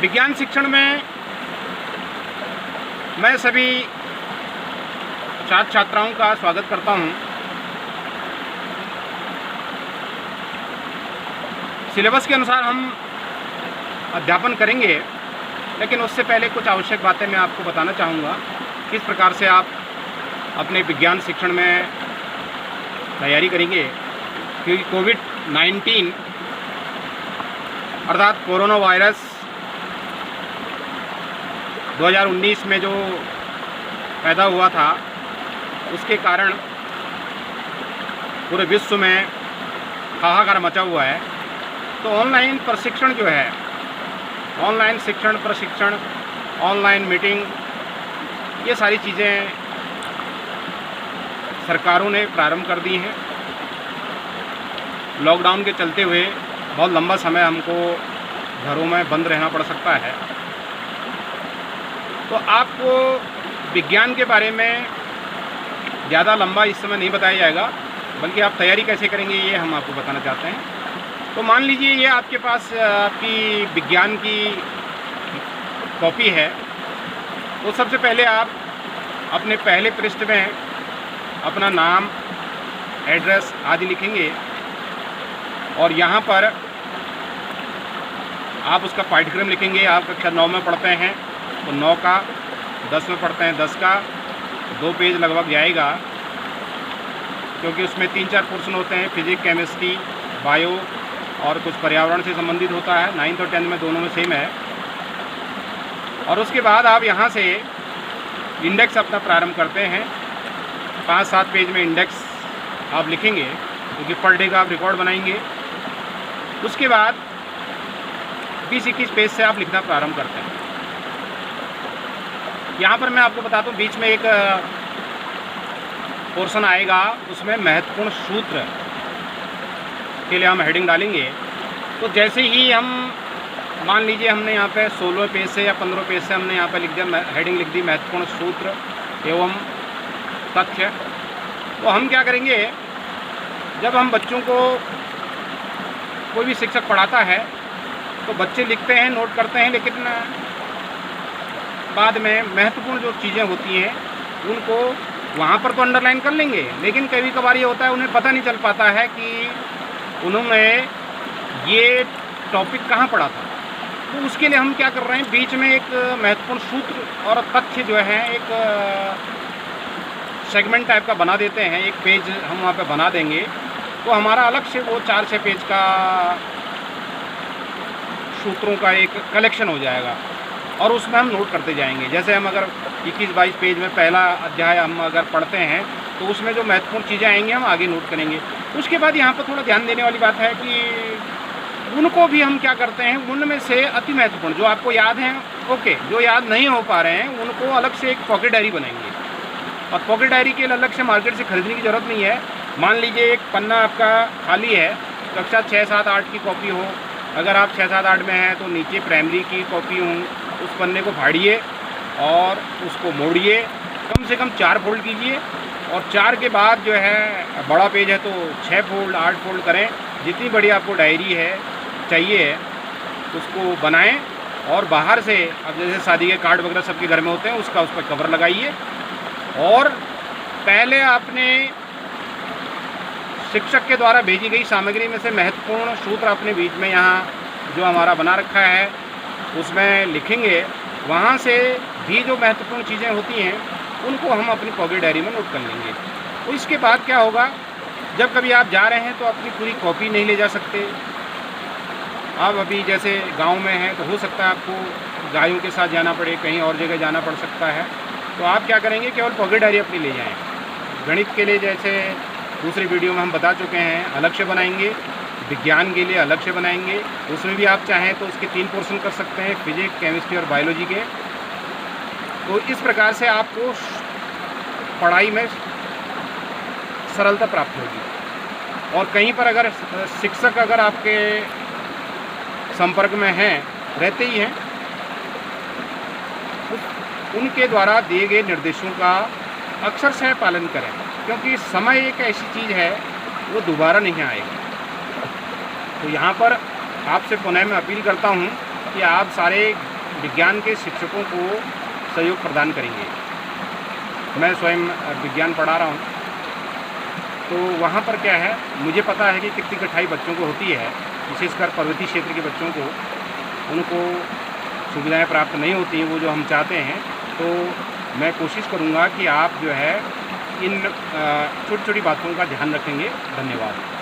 विज्ञान शिक्षण में मैं सभी छात्र छात्राओं का स्वागत करता हूं। सिलेबस के अनुसार हम अध्यापन करेंगे, लेकिन उससे पहले कुछ आवश्यक बातें मैं आपको बताना चाहूँगा। किस प्रकार से आप अपने विज्ञान शिक्षण में तैयारी करेंगे, क्योंकि कोविड-19 अर्थात कोरोना वायरस 2019 में जो पैदा हुआ था, उसके कारण पूरे विश्व में हाहाकार मचा हुआ है। तो ऑनलाइन प्रशिक्षण जो है, ऑनलाइन शिक्षण प्रशिक्षण, ऑनलाइन मीटिंग, ये सारी चीज़ें सरकारों ने प्रारंभ कर दी हैं। लॉकडाउन के चलते हुए बहुत लंबा समय हमको घरों में बंद रहना पड़ सकता है। तो आपको विज्ञान के बारे में ज़्यादा लंबा इस समय नहीं बताया जाएगा, बल्कि आप तैयारी कैसे करेंगे ये हम आपको बताना चाहते हैं। तो मान लीजिए ये आपके पास आपकी विज्ञान की कॉपी है। तो सबसे पहले आप अपने पहले पृष्ठ में अपना नाम, एड्रेस आदि लिखेंगे और यहाँ पर आप उसका पाठ्यक्रम लिखेंगे। आप कक्षा 9 में पढ़ते हैं तो 9 का, 10 में पढ़ते हैं 10 का, 2 पेज लगभग जाएगा, क्योंकि उसमें 3-4 पोर्शन होते हैं, फिजिक्स, केमिस्ट्री, बायो और कुछ पर्यावरण से संबंधित होता है। 9th और 10th में दोनों में सेम है। और उसके बाद आप यहाँ से इंडेक्स अपना प्रारंभ करते हैं। 5-7 पेज में इंडेक्स आप लिखेंगे, क्योंकि पर डे का आप रिकॉर्ड बनाएंगे। उसके बाद 20-21 पेज से आप लिखना प्रारंभ करते हैं। यहाँ पर मैं आपको बताता हूँ, बीच में एक पोर्शन आएगा, उसमें महत्वपूर्ण सूत्र के लिए हम हेडिंग डालेंगे। तो जैसे ही हम मान लीजिए हमने यहाँ पे 16 पेज से या 15 पेज से हमने यहाँ पे लिख दिया, हेडिंग लिख दी महत्वपूर्ण सूत्र एवं तथ्य। तो हम क्या करेंगे, जब हम बच्चों को कोई भी शिक्षक पढ़ाता है तो बच्चे लिखते हैं, नोट करते हैं, लेकिन बाद में महत्वपूर्ण जो चीज़ें होती हैं उनको वहाँ पर तो अंडरलाइन कर लेंगे, लेकिन कभी कभार ये होता है उन्हें पता नहीं चल पाता है कि उन्होंने ये टॉपिक कहाँ पढ़ा था। तो उसके लिए हम क्या कर रहे हैं, बीच में एक महत्वपूर्ण सूत्र और तथ्य जो है एक सेगमेंट टाइप का बना देते हैं। एक पेज हम वहाँ पे बना देंगे, तो हमारा अलग से वो 4-6 पेज का सूत्रों का एक कलेक्शन हो जाएगा और उसमें हम नोट करते जाएंगे। जैसे हम अगर 21-22 पेज में पहला अध्याय हम अगर पढ़ते हैं तो उसमें जो महत्वपूर्ण चीज़ें आएंगी हम आगे नोट करेंगे। उसके बाद यहाँ पर थोड़ा ध्यान देने वाली बात है कि उनको भी हम क्या करते हैं, उनमें से अति महत्वपूर्ण जो आपको याद हैं, ओके, जो याद नहीं हो पा रहे हैं उनको अलग से एक पॉकेट डायरी बनाएंगे। और पॉकेट डायरी के लिए अलग से मार्केट से खरीदने की ज़रूरत नहीं है। मान लीजिए एक पन्ना आपका खाली है, कक्षा 6, 7, 8 की कॉपी हो। अगर आप 6, 7, 8 में हैं तो नीचे प्राइमरी की कॉपी हो, उस पन्ने को फाड़िए और उसको मोड़िए, कम से कम 4 फोल्ड कीजिए। और 4 के बाद जो है बड़ा पेज है तो 6 फोल्ड, 8 फोल्ड करें। जितनी बड़ी आपको डायरी है चाहिए उसको बनाएं। और बाहर से अब जैसे शादी के कार्ड वगैरह सबके घर में होते हैं, उसका उस पर कवर लगाइए। और पहले आपने शिक्षक के द्वारा भेजी गई सामग्री में से महत्वपूर्ण सूत्र अपने बीच में यहाँ जो हमारा बना रखा है उसमें लिखेंगे। वहाँ से भी जो महत्वपूर्ण चीज़ें होती हैं उनको हम अपनी पॉकेट डायरी में नोट कर लेंगे। तो इसके बाद क्या होगा, जब कभी आप जा रहे हैं तो अपनी पूरी कॉपी नहीं ले जा सकते। आप अभी जैसे गांव में हैं तो हो सकता है आपको गायों के साथ जाना पड़े, कहीं और जगह जाना पड़ सकता है। तो आप क्या करेंगे, केवल पॉकेट डायरी अपनी ले जाएँ। गणित के लिए जैसे दूसरी वीडियो में हम बता चुके हैं, अलग से बनाएंगे। विज्ञान के लिए अलग से बनाएंगे, उसमें भी आप चाहें तो उसके 3 पोर्शन कर सकते हैं, फिजिक्स, केमिस्ट्री और बायोलॉजी के। तो इस प्रकार से आपको पढ़ाई में सरलता प्राप्त होगी। और कहीं पर अगर शिक्षक अगर आपके संपर्क में हैं, रहते ही हैं, उनके द्वारा दिए गए निर्देशों का अक्षरशः पालन करें, क्योंकि समय एक ऐसी चीज़ है वो दोबारा नहीं आएगी। तो यहाँ पर आपसे पुनः मैं अपील करता हूँ कि आप सारे विज्ञान के शिक्षकों को सहयोग प्रदान करेंगे। मैं स्वयं विज्ञान पढ़ा रहा हूँ, तो वहाँ पर क्या है, मुझे पता है कि कितनी कठिनाई बच्चों को होती है, विशेषकर पर्वतीय क्षेत्र के बच्चों को, उनको सुविधाएं प्राप्त नहीं होती हैं वो जो हम चाहते हैं। तो मैं कोशिश करूँगा कि आप जो है इन छोटी छोटी बातों का ध्यान रखेंगे। धन्यवाद।